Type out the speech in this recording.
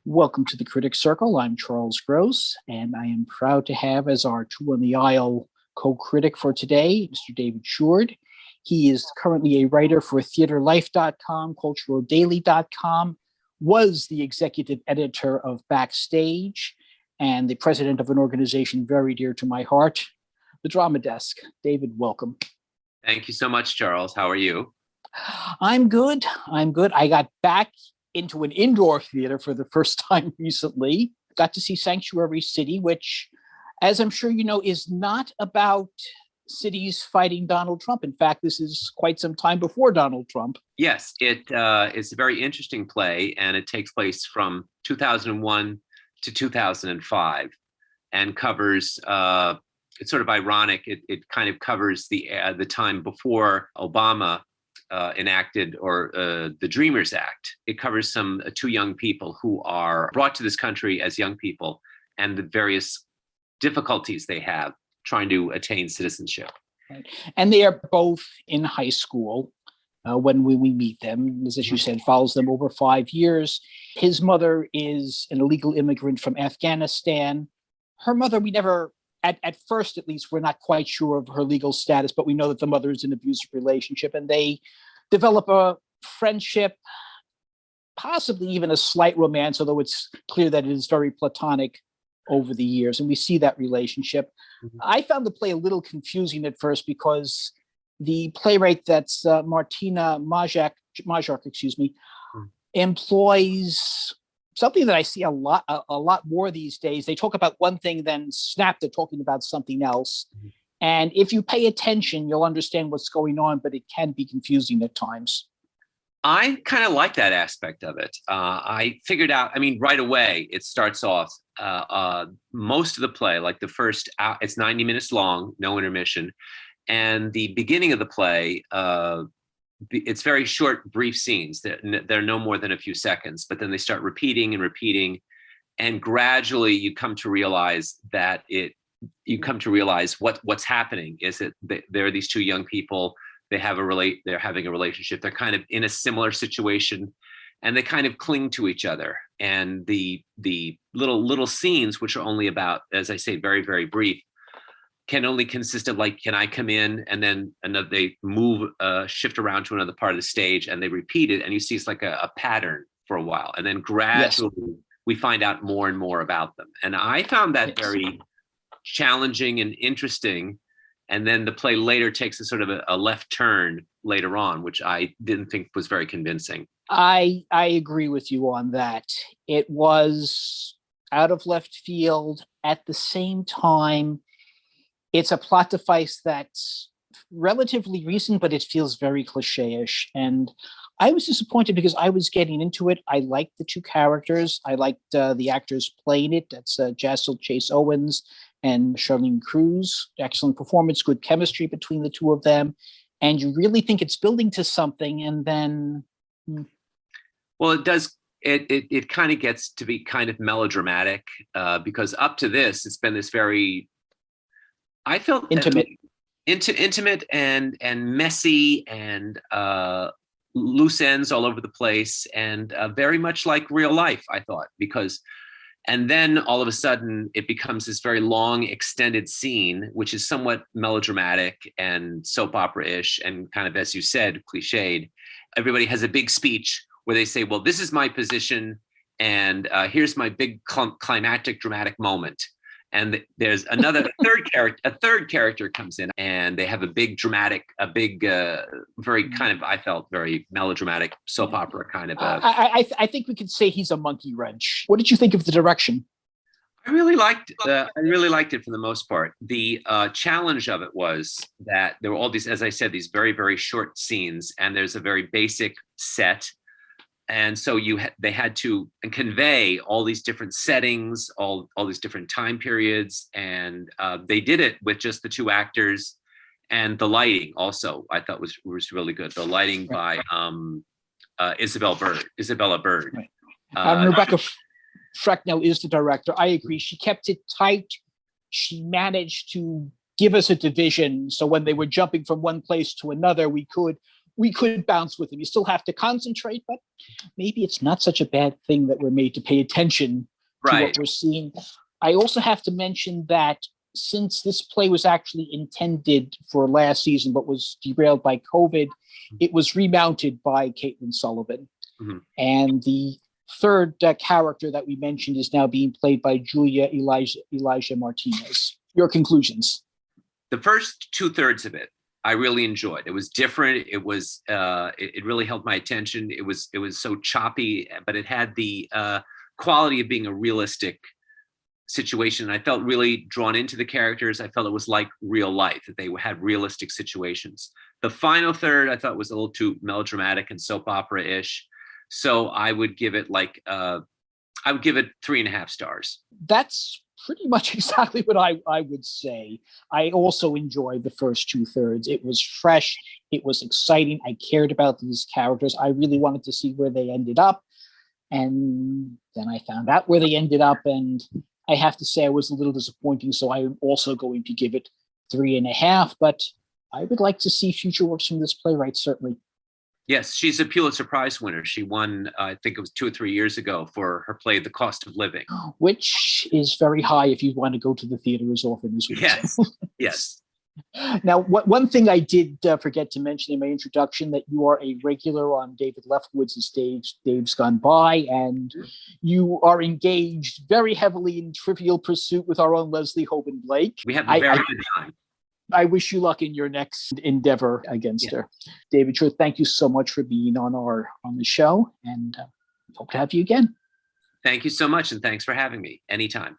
Welcome to the Critic Circle. I'm Charles Gross, and I am proud to have as our two on the aisle co-critic for today, Mr. David Sheward. He is currently a writer for theaterlife.com, culturaldaily.com, was the executive editor of Backstage, and the president of an organization very dear to my heart, the Drama Desk. David, welcome. Thank you so much, Charles. How are you? I'm good. I got back into an indoor theater for the first time recently. Got to see Sanctuary City, which, as I'm sure you know, is not about cities fighting Donald Trump. In fact, this is quite some time before Donald Trump. Yes, it's a very interesting play, and it takes place from 2001 to 2005 and covers, it's sort of ironic, it kind of covers the time before Obama enacted the Dreamers Act. It covers two young people who are brought to this country as young people and the various difficulties they have trying to attain citizenship. Right. And they are both in high school when we meet them. As you said, follows them over 5 years. His mother is an illegal immigrant from Afghanistan. Her mother, we never, at first at least, we're not quite sure of her legal status, but we know that the mother is in an abusive relationship, and they develop a friendship, possibly even a slight romance, although it's clear that it is very platonic over the years, and we see that relationship. Mm-hmm. I found the play a little confusing at first because the playwright, that's Martina Majak, employs something that I see a lot more these days. They talk about one thing, then snap, they're talking about something else. Mm-hmm. And if you pay attention, you'll understand what's going on, but it can be confusing at times. I kind of like that aspect of it. I figured out, right away, it starts off, most of the play, like the first, it's 90 minutes long, no intermission. And the beginning of the play, it's very short, brief scenes. They're no more than a few seconds, but then they start repeating and repeating. And gradually you come to realize what's happening is that there are these two young people. They're having a relationship. They're kind of in a similar situation, and they kind of cling to each other. And the little scenes, which are only about, as I say, very, very brief, can only consist of like, can I come in? And then they move, shift around to another part of the stage, and they repeat it. And you see it's like a pattern for a while. And then gradually we find out more and more about them. And I found that very challenging and interesting. And then the play later takes a sort of a left turn later on, which I didn't think was very convincing. I agree with you on that. It was out of left field. At the same time, it's a plot device that's relatively recent, but it feels very cliche-ish. And I was disappointed because I was getting into it. I liked the two characters. I liked the actors playing it. That's Jassel Chase Owens and Charlene Cruz. Excellent performance, good chemistry between the two of them. And you really think it's building to something, and then... Well, it does. It kind of gets to be kind of melodramatic because up to this, it's been this very... I felt intimate and messy and loose ends all over the place, and very much like real life, I thought, and then all of a sudden it becomes this very long extended scene, which is somewhat melodramatic and soap opera-ish and kind of, as you said, cliched. Everybody has a big speech where they say, well, this is my position, and here's my big climactic dramatic moment. And there's a third character comes in, and they have a big dramatic, very kind of, I felt, very melodramatic soap opera kind of. I think we could say he's a monkey wrench. What did you think of the direction? I really liked it for the most part. The challenge of it was that there were all these, as I said, these very, very short scenes, and there's a very basic set. And so they had to convey all these different settings, all these different time periods, and they did it with just the two actors, and the lighting also I thought was really good. The lighting by Isabella Bird, right. Frecknell is the director. I agree. She kept it tight. She managed to give us a division. So when they were jumping from one place to another, we could bounce with them. You still have to concentrate, but maybe it's not such a bad thing that we're made to pay attention to what we're seeing. I also have to mention that since this play was actually intended for last season, but was derailed by COVID, it was remounted by Caitlin Sullivan. Mm-hmm. And the third character that we mentioned is now being played by Julia Elijah Martinez. Your conclusions? The first 2/3 of it, I really enjoyed. It was different. It was, it really held my attention. It was so choppy, but it had the quality of being a realistic situation. I felt really drawn into the characters. I felt it was like real life, that they had realistic situations. The final third, I thought was a little too melodramatic and soap opera-ish. So I would give it 3.5 stars. That's pretty much exactly what I would say. I also enjoyed the first 2/3. It was fresh. It was exciting. I cared about these characters. I really wanted to see where they ended up. And then I found out where they ended up. And I have to say I was a little disappointing. So I'm also going to give it 3.5. But I would like to see future works from this playwright, certainly. Yes, she's a Pulitzer Prize winner. She won, I think it was 2 or 3 years ago, for her play, The Cost of Living. Which is very high if you want to go to the theater as often as we do. Yes, yes. Now, one thing I did forget to mention in my introduction, that you are a regular on David Leftwitz's Dave's Gone By, and you are engaged very heavily in Trivial Pursuit with our own Leslie Hoban Blake. We have a very good time. I wish you luck in your next endeavor against her. David, sure, thank you so much for being on the show, and hope to have you again. Thank you so much, and thanks for having me anytime.